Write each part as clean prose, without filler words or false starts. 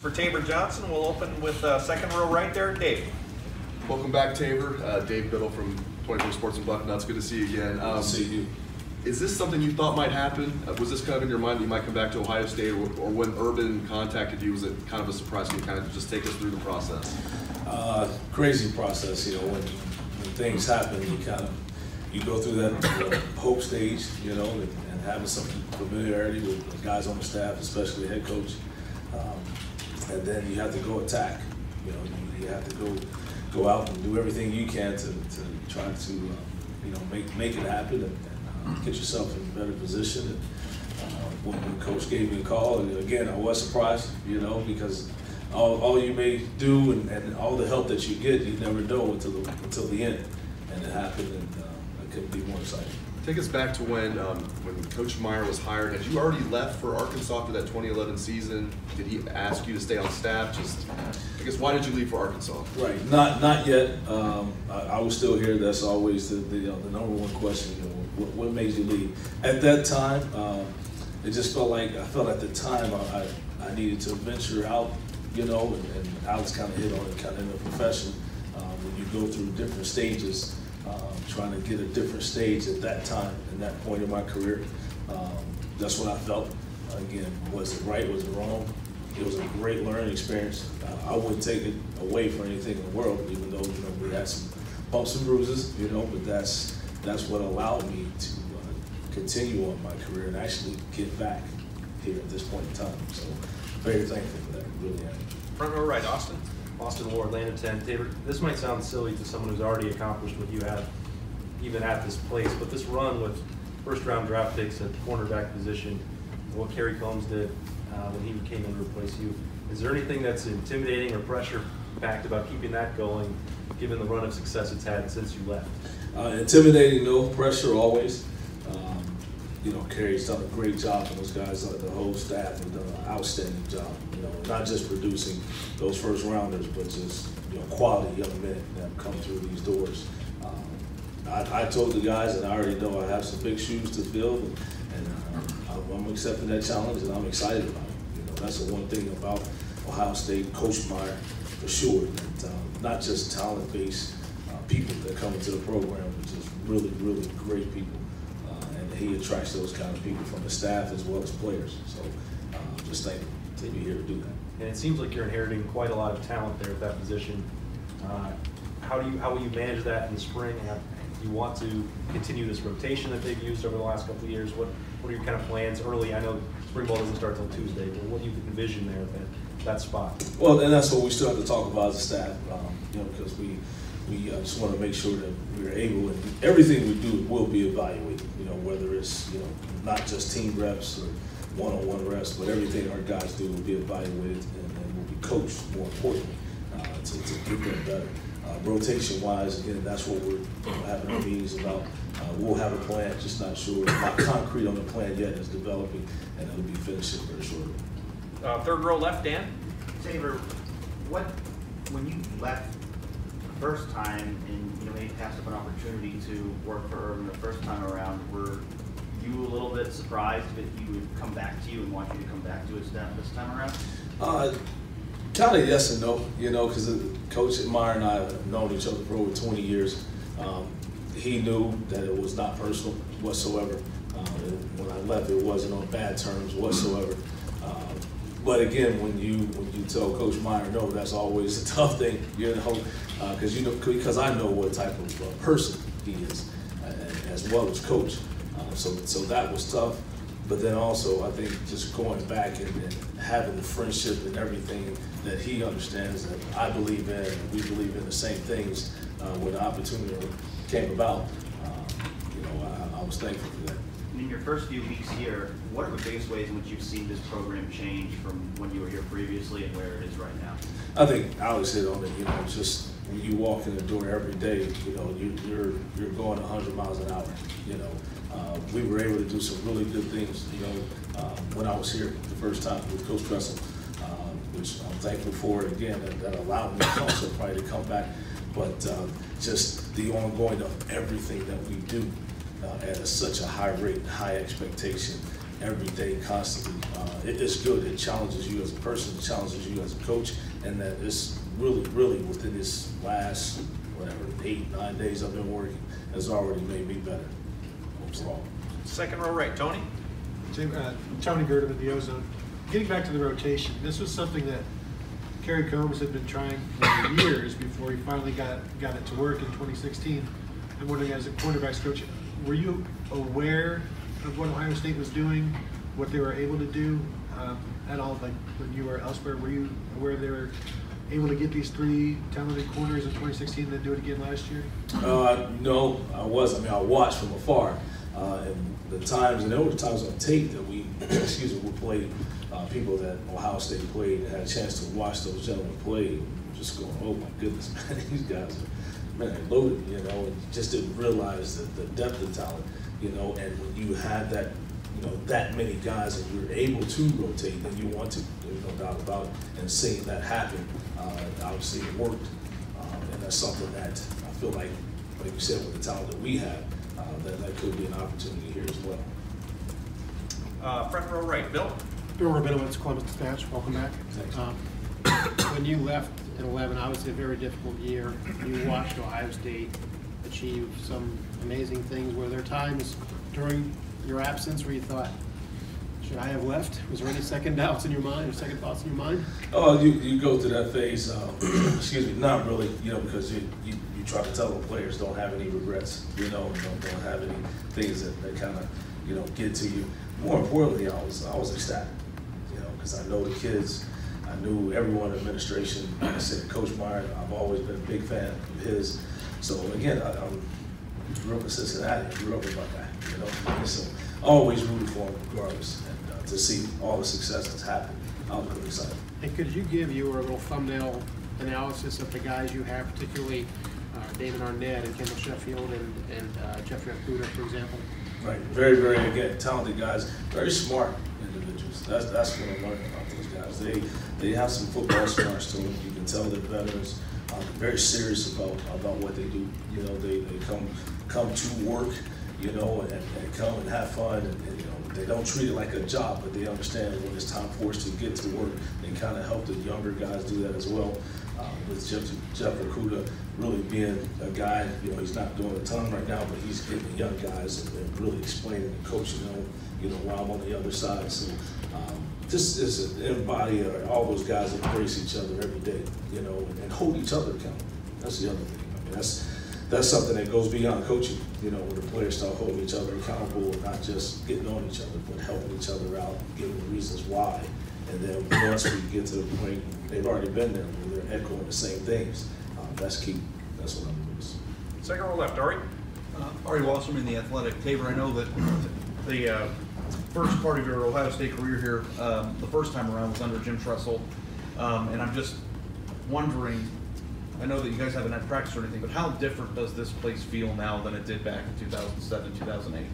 For Taver Johnson, we'll open with second row right there, Dave. Welcome back, Taver. Dave Biddle from 24 Sports and Bucknuts. Good to see you again. Good to see you. Is this something you thought might happen? Was this kind of in your mind that you might come back to Ohio State, or when Urban contacted you, was it kind of a surprise? Can you kind of just take us through the process? Crazy process, you know, when things happen, you go through that hope stage, you know, and having some familiarity with the guys on the staff, especially the head coach. And then you have to go attack. You know, you have to go out and do everything you can to try to you know, make it happen and get yourself in a better position. And when Coach gave me a call, and again, I was surprised, you know, because all you may do and all the help that you get, you never know until the end. And it happened, and I couldn't be more excited. Take us back to when Coach Meyer was hired. Had you already left for Arkansas after that 2011 season? Did he ask you to stay on staff? Just, I guess, why did you leave for Arkansas? Right, not yet. I was still here. That's always the number one question. You know, what made you leave? At that time, it just felt like I felt at the time I needed to venture out. You know, and Alex kind of hit on it, kind of in the profession. When you go through different stages. Trying to get a different stage at that time, in that point in my career. That's what I felt. Again, was it right, was it wrong? It was a great learning experience. I wouldn't take it away for anything in the world, even though, you know, we had some bumps and bruises, you know, but that's what allowed me to continue on my career and actually get back here at this point in time. So very thankful for that, really am. Front row right, Austin. Austin Ward, Atlanta 10. Taver, this might sound silly to someone who's already accomplished what you have, even at this place, but this run with first-round draft picks at the cornerback position, what Kerry Combs did when he came in to replace you, is there anything that's intimidating or pressure-packed about keeping that going, given the run of success it's had since you left? Intimidating, no. Pressure always. You know, Kerry's done a great job, and those guys, the whole staff, have done an outstanding job. You know, not just producing those first rounders, but just, you know, quality young men that have come through these doors. I told the guys, and I already know I have some big shoes to fill, and I'm accepting that challenge, and I'm excited about it. You know, that's the one thing about Ohio State, Coach Meyer, for sure. That, not just talent-based people that come into the program, but just really, really great people. And he attracts those kind of people from the staff as well as players. So just thankful to be here to do that. And it seems like you're inheriting quite a lot of talent there at that position. How will you manage that in the spring? Do you want to continue this rotation that they've used over the last couple of years? What are your kind of plans early? I know spring ball doesn't start till Tuesday, but what do you envision there at that spot? Well, and that's what we still have to talk about as a staff, you know, because we just want to make sure that we're able, and everything we do will be evaluated, you know, whether it's, you know, not just team reps or one-on-one reps, but everything our guys do will be evaluated and will be coached, more importantly, to get them better. Rotation-wise, again, that's what we're having our meetings about. We'll have a plan, just not sure, not concrete on the plan yet. It's developing, and it'll be finishing very shortly. Third row left, Dan. Taver, when you left the first time and, you know, maybe passed up an opportunity to work for Urban the first time around, were you a little bit surprised that he would come back to you and want you to come back to his staff this time around? Kind of yes and no, you know, because Coach Meyer and I have known each other for over 20 years. He knew that it was not personal whatsoever. When I left, it wasn't on bad terms whatsoever. But again, when you tell Coach Meyer no, that's always a tough thing, you know, because I know what type of person he is, as well as coach. So that was tough. But then also, I think just going back and having the friendship and everything that he understands that I believe in, and we believe in the same things when the opportunity came about. You know, I was thankful for that. In your first few weeks here, what are the biggest ways in which you've seen this program change from when you were here previously and where it is right now? I think Alex hit on it. You know, just when you walk in the door every day, you know, you're going 100 miles an hour. You know, we were able to do some really good things. You know, when I was here the first time with Coach Tressel, which I'm thankful for. Again, that allowed me also probably to come back. But just the ongoing of everything that we do at such a high rate, high expectation, every day, constantly. It's good. It challenges you as a person, it challenges you as a coach, and that it's really within this last, whatever, 8-9 days I've been working, has already made me better overall. Second row right, Tony. Tony Gurdon with the Ozone. Getting back to the rotation, this was something that Kerry Combs had been trying for years before he finally got it to work in 2016. I'm wondering, as a cornerbacks coach, were you aware of what Ohio State was doing, what they were able to do at all? Like when you were elsewhere, were you aware they were able to get these 3 talented corners in 2016 and then do it again last year? No, I wasn't. I mean, I watched from afar. And the times, and there were times on tape that we, we played people that Ohio State played and had a chance to watch those gentlemen play. Just going, oh my goodness, man, these guys are, man, they're loaded, you know, and just didn't realize the depth of talent, you know, and when you had that, you know, that many guys and you're able to rotate, then you want to, there's no doubt about it, and seeing that happen, obviously it worked, and that's something that I feel like you said, with the talent that we have, that could be an opportunity here as well. Front row right, Bill. Bill Rabinowitz, Columbus Dispatch. Welcome back. Thanks. When you left in 11, obviously a very difficult year. You watched Ohio State achieve some amazing things. Were there times during your absence where you thought, should I have left? Was there any second doubts in your mind or second thoughts in your mind? Oh, you go through that phase. Excuse me, not really. You know, because you try to tell the players don't have any regrets. You know, don't have any things that kind of, you know, get to you. More importantly, I was ecstatic. You know, because I know the kids. I knew everyone in administration. Like I said, Coach Meyer, I've always been a big fan of his. So again, I grew up in Cincinnati. I grew up with my guy. You know, so always rooted for him regardless. And to see all the success that's happened, I was really excited. And could you give your little thumbnail analysis of the guys you have, particularly David Arnett and Kendall Sheffield and Jeffrey Okuda, for example? Right, very, again, talented guys, very smart individuals. That's what I learned about those guys. They have some football smarts to them. You can tell they're veterans. Very serious about what they do. You know, they come to work, you know, and come and have fun. And you know, they don't treat it like a job, but they understand when it's time for us to get to work. They kind of help the younger guys do that as well. With Jeff Okuda really being a guy, you know, he's not doing a ton right now, but he's getting the young guys and really explaining and coaching them, you know, while I'm on the other side. So this is everybody, all those guys embrace each other every day, you know, and hold each other accountable. That's the other thing. I mean, that's something that goes beyond coaching, you know, where the players start holding each other accountable and not just getting on each other, but helping each other out, giving the reasons why. And then once we get to the point, they've already been there, where they're echoing the same things. That's key. That's what I'm doing. Second row left, Ari. Ari Wasserman, The Athletic. Taver, I know that the first part of your Ohio State career here, the first time around, was under Jim Tressel. And I'm just wondering, I know that you guys haven't had practice or anything, but how different does this place feel now than it did back in 2007, 2008?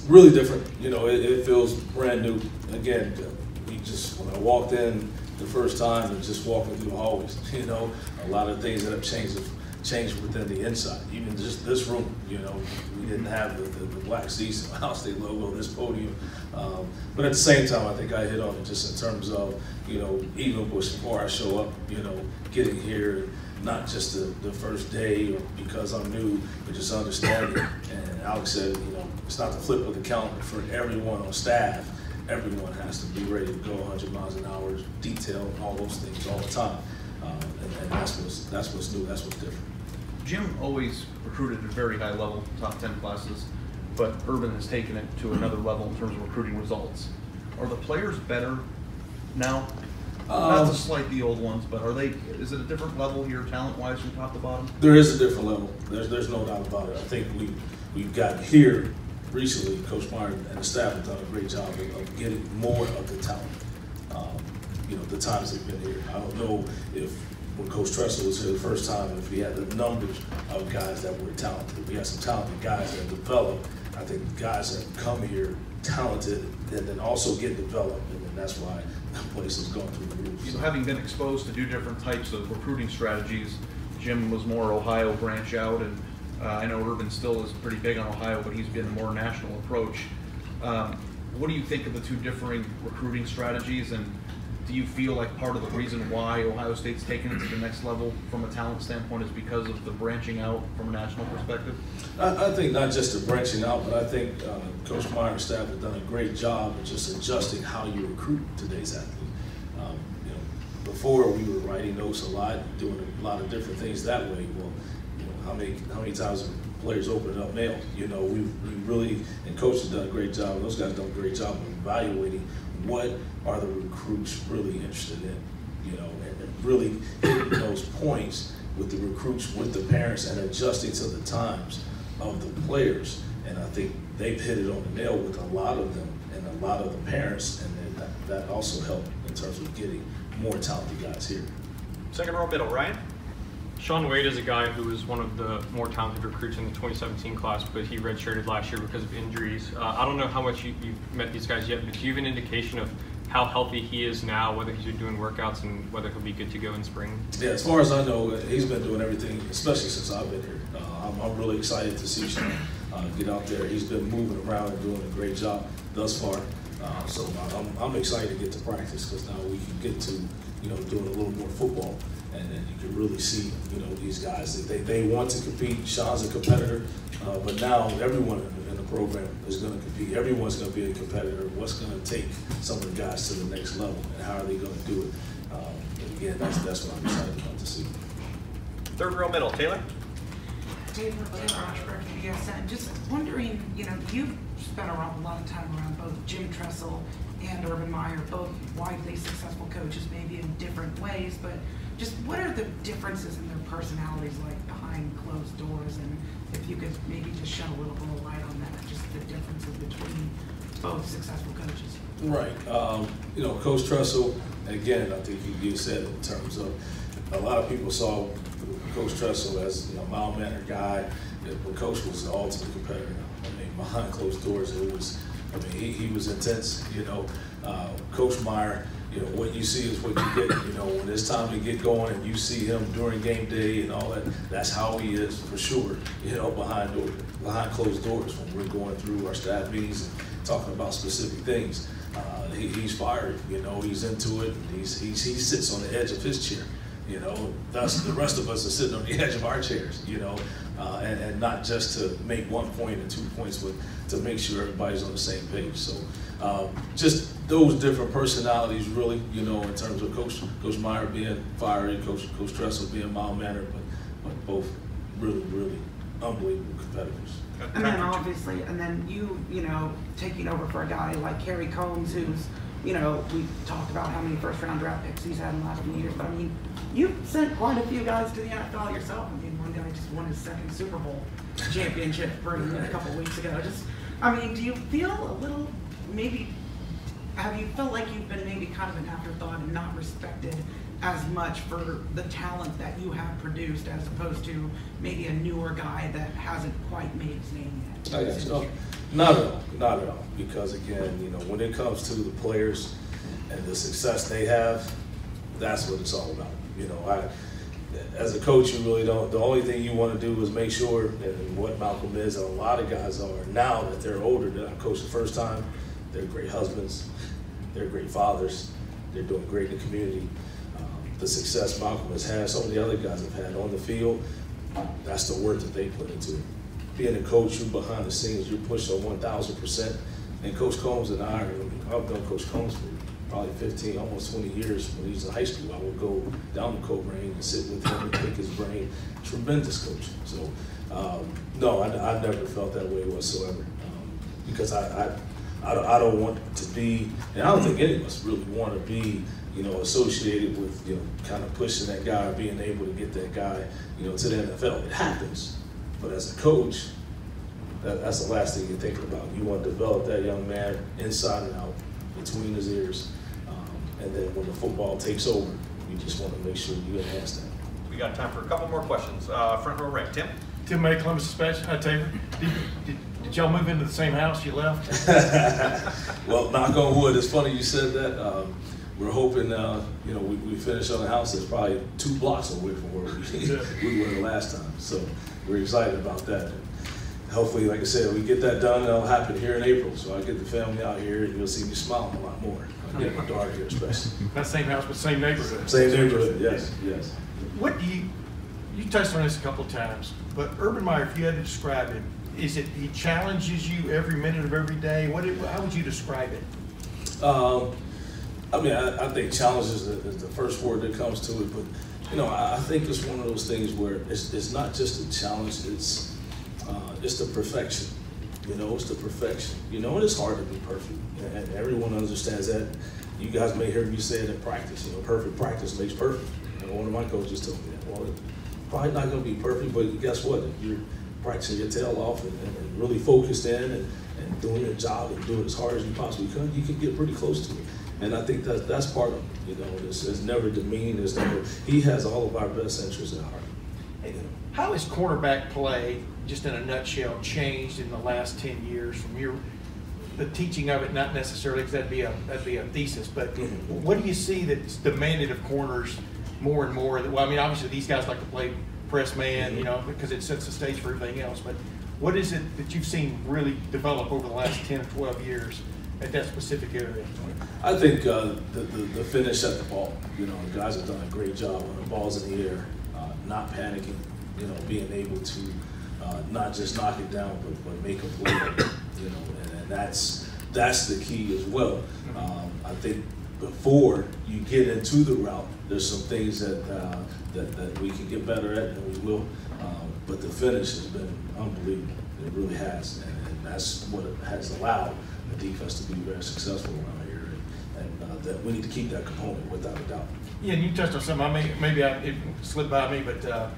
Really different. You know, it feels brand new. Again, when I walked in the first time and just walking through the hallways, you know, a lot of things that have changed within the inside. Even just this room, you know, we didn't have the black seats, the Ohio State logo, this podium. But at the same time, I think I hit on it just in terms of, you know, even before I show up, you know, getting here, not just the first day or because I'm new, but just understanding. And Alex said, you know, it's not the flip of the calendar for everyone on staff. Everyone has to be ready to go 100 miles an hour, detail, all those things all the time. And that's what's new, that's what's different. Jim always recruited at a very high level, top 10 classes, but Urban has taken it to another level in terms of recruiting results. Are the players better now? Not to slight the old ones, but is it a different level here, talent-wise, from top to bottom? There is a different level. There's no doubt about it. I think we've gotten here recently. Coach Meyer and the staff have done a great job of getting more of the talent. You know, the times they've been here. I don't know if when Coach Tressel was here the first time, if we had the numbers of guys that were talented. We had some talented guys that developed. I think guys that come here talented and then also get developed, and then that's why the place is going through the roof. So having been exposed to do different types of recruiting strategies, Jim was more Ohio branch out, and I know Urban still is pretty big on Ohio, but he's been a more national approach. What do you think of the two differing recruiting strategies, and do you feel like part of the reason why Ohio State's taken it to the next level from a talent standpoint is because of the branching out from a national perspective? I think not just the branching out, but I think Coach Meyer and staff have done a great job of just adjusting how you recruit today's athlete. You know, before we were writing notes a lot, doing a lot of different things that way. Well, you know, how many times have players open up mail? You know, we really, and Coach has done a great job. Those guys have done a great job of evaluating what are the recruits really interested in, you know, and really hitting those points with the recruits, with the parents, and adjusting to the times of the players. And I think they've hit it on the nail with a lot of them and a lot of the parents, and then that also helped in terms of getting more talented guys here. Second row middle, Ryan. Shaun Wade is a guy who was one of the more talented recruits in the 2017 class, but he redshirted last year because of injuries. I don't know how much you've met these guys yet, but do you have an indication of how healthy he is now, whether he's been doing workouts and whether he'll be good to go in spring? Yeah, as far as I know, he's been doing everything, especially since I've been here. I'm really excited to see Shaun get out there. He's been moving around and doing a great job thus far. So I'm excited to get to practice because now we can get to, you know, doing a little more football. And then you can really see, you know, these guys, they want to compete. Shaun's a competitor, but now everyone in the program is going to compete. Everyone's going to be a competitor. What's going to take some of the guys to the next level, and how are they going to do it? And again, that's what I'm excited about to see. Third row middle, Taylor. Taver Johnson, just wondering, you know, you've spent a lot of time around both Jim Tressel and Urban Meyer, both widely successful coaches, maybe in different ways, but just what are the differences in their personalities like behind closed doors? And if you could maybe just shed a little bit of light on that, just the differences between both successful coaches. Right. You know, Coach Tressel, again, I think you said it in terms of a lot of people saw Coach Tressel as, you know, mild-mannered guy, but Coach was the ultimate competitor. I mean, behind closed doors, it was, I mean, he was intense, you know. Coach Meyer, you know, what you see is what you get. You know, when it's time to get going and you see him during game day and all that, that's how he is for sure, you know, behind closed doors when we're going through our staff meetings and talking about specific things. He's fiery, you know, he's into it. He sits on the edge of his chair, you know. Thus, the rest of us are sitting on the edge of our chairs, you know, and not just to make 1 point or 2 points, but to make sure everybody's on the same page. So just those different personalities, really, you know, in terms of Coach Meyer being fiery, Coach Tressel being mild-mannered, but both really, really unbelievable competitors. And then obviously, and then you know, taking over for a guy like Kerry Combs, who's, you know, we talked about how many first-round draft picks he's had in the last few years, but I mean, you've sent quite a few guys to the NFL yourself. I mean, one guy just won his second Super Bowl championship a couple weeks ago. Just, I mean, do you feel a little, maybe, have you felt like you've been maybe kind of an afterthought and not respected as much for the talent that you have produced as opposed to maybe a newer guy that hasn't quite made his name yet? I guess so. Not at all. Because again, you know, when it comes to the players and the success they have, that's what it's all about. You know, as a coach, you really don't. The only thing you want to do is make sure, and what Malcolm is, and a lot of guys are now that they're older than I coached the first time. They're great husbands. They're great fathers. They're doing great in the community. The success Malcolm has had, so many other guys have had on the field, that's the work that they put into it. Being a coach, you're behind the scenes, you're pushing 1,000%. And Coach Combs and I've done Coach Combs for probably 15, almost 20 years. When he was in high school, I would go down to Cobrain and sit with him and pick his brain. Tremendous coach. So, no, I never felt that way whatsoever. Because I don't want to be, and I don't think any of us really want to be, you know, associated with, you know, kind of pushing that guy or being able to get that guy, you know, to the NFL. It happens. But as a coach, that's the last thing you're thinking about. You want to develop that young man inside and out, between his ears. And then when the football takes over, you just want to make sure you enhance that. We got time for a couple more questions. Front row right, Tim. Tim May, Columbus Dispatch. Hi, Taver. Did y'all move into the same house you left? Well, knock on wood. It's funny you said that. We're hoping, you know, we finish on a house that's probably 2 blocks away from where we were the last time. So we're excited about that. hopefully, like I said, we get that done. That'll happen here in April. So I get the family out here, and you'll see me smiling a lot more. I get my daughter here, especially. That same house, but same neighborhood. Same neighborhood, yes, yes. What do you touched on this a couple of times, but Urban Meyer, if you had to describe him, is it he challenges you every minute of every day? How would you describe it? I mean, I think challenge is the first word that comes to it, but you know, I think it's one of those things where it's not just a challenge, it's the perfection. You know, it's the perfection. You know, and it's hard to be perfect, and everyone understands that. You guys may hear me say it in practice. You know, perfect practice makes perfect. You know, one of my coaches told me that. Well, it's probably not going to be perfect, but guess what? If you're practicing your tail off and really focused in and doing your job and doing it as hard as you possibly can, you can get pretty close to it. And I think that's part of it. You know, it's never demeaned. It's never. He has all of our best interests at heart. You know, how has cornerback play, just in a nutshell, changed in the last 10 years from the teaching of it? Not necessarily, because that'd be a thesis, but what do you see that's demanded of corners more and more? Well, I mean, obviously these guys like to play press man, you know, because it sets the stage for everything else. But what is it that you've seen really develop over the last 10 or 12 years at that specific area? I think the finish at the ball. You know, the guys have done a great job when the ball's in the air, not panicking. You know, being able to not just knock it down, but make a play. You know, and that's the key as well. I think before you get into the route, there's some things that we can get better at, and we will. But the finish has been unbelievable. It really has, and that's what it has allowed the defense to be very successful around here, and that we need to keep that component without a doubt. Yeah, and you touched on something. Maybe it slipped by me, but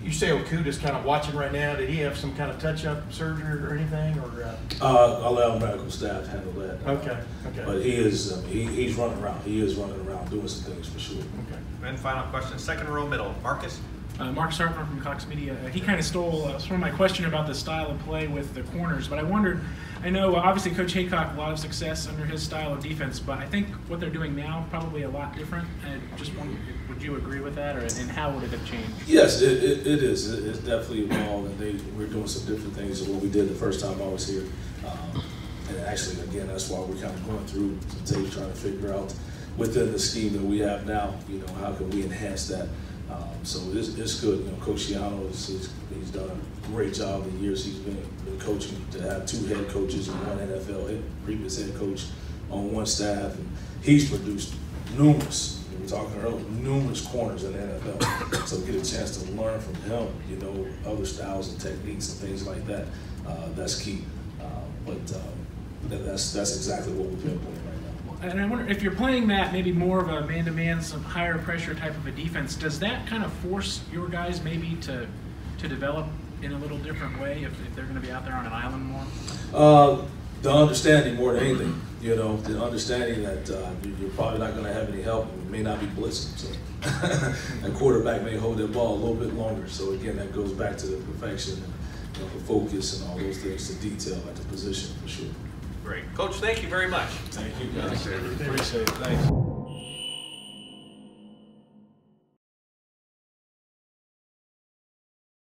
you say Okuda's kind of watching right now. Did he have some kind of touch-up surgery or anything, or? I'll let our medical staff handle that. Okay. But he is he's running around. He is running around doing some things for sure. Okay. And final question, second row middle, Marcus. Marcus Hartman from Cox Media. He kind of stole some of my question about the style of play with the corners, but I wondered, I know obviously Coach Haycock, a lot of success under his style of defense, but I think what they're doing now probably a lot different. And just wondered, would you agree with that, and how would it have changed? Yes, it is. It's definitely evolved, and we're doing some different things than what we did the first time I was here. And actually, again, that's why we're kind of going through some tape, trying to figure out within the scheme that we have now, you know, how can we enhance that. So it's good. You know, Coach Shiano, he's done a great job in the years he's been coaching, to have 2 head coaches and 1 NFL previous head coach on one staff, and he's produced numerous. We were talking earlier, numerous corners in the NFL. So get a chance to learn from him, you know, other styles and techniques and things like that. That's key. But that's exactly what we're pinpointing right now. And I wonder if you're playing that maybe more of a man-to-man, some higher pressure type of a defense, does that kind of force your guys maybe to develop in a little different way if they're going to be out there on an island more? The understanding more than anything, you know, the understanding that you're probably not going to have any help, and you may not be blitzing. So a quarterback may hold that ball a little bit longer. So again, that goes back to the perfection and, you know, the focus and all those things, the detail at the position for sure. Great. Coach, thank you very much. Thank you guys. Appreciate it. Appreciate it. Thanks.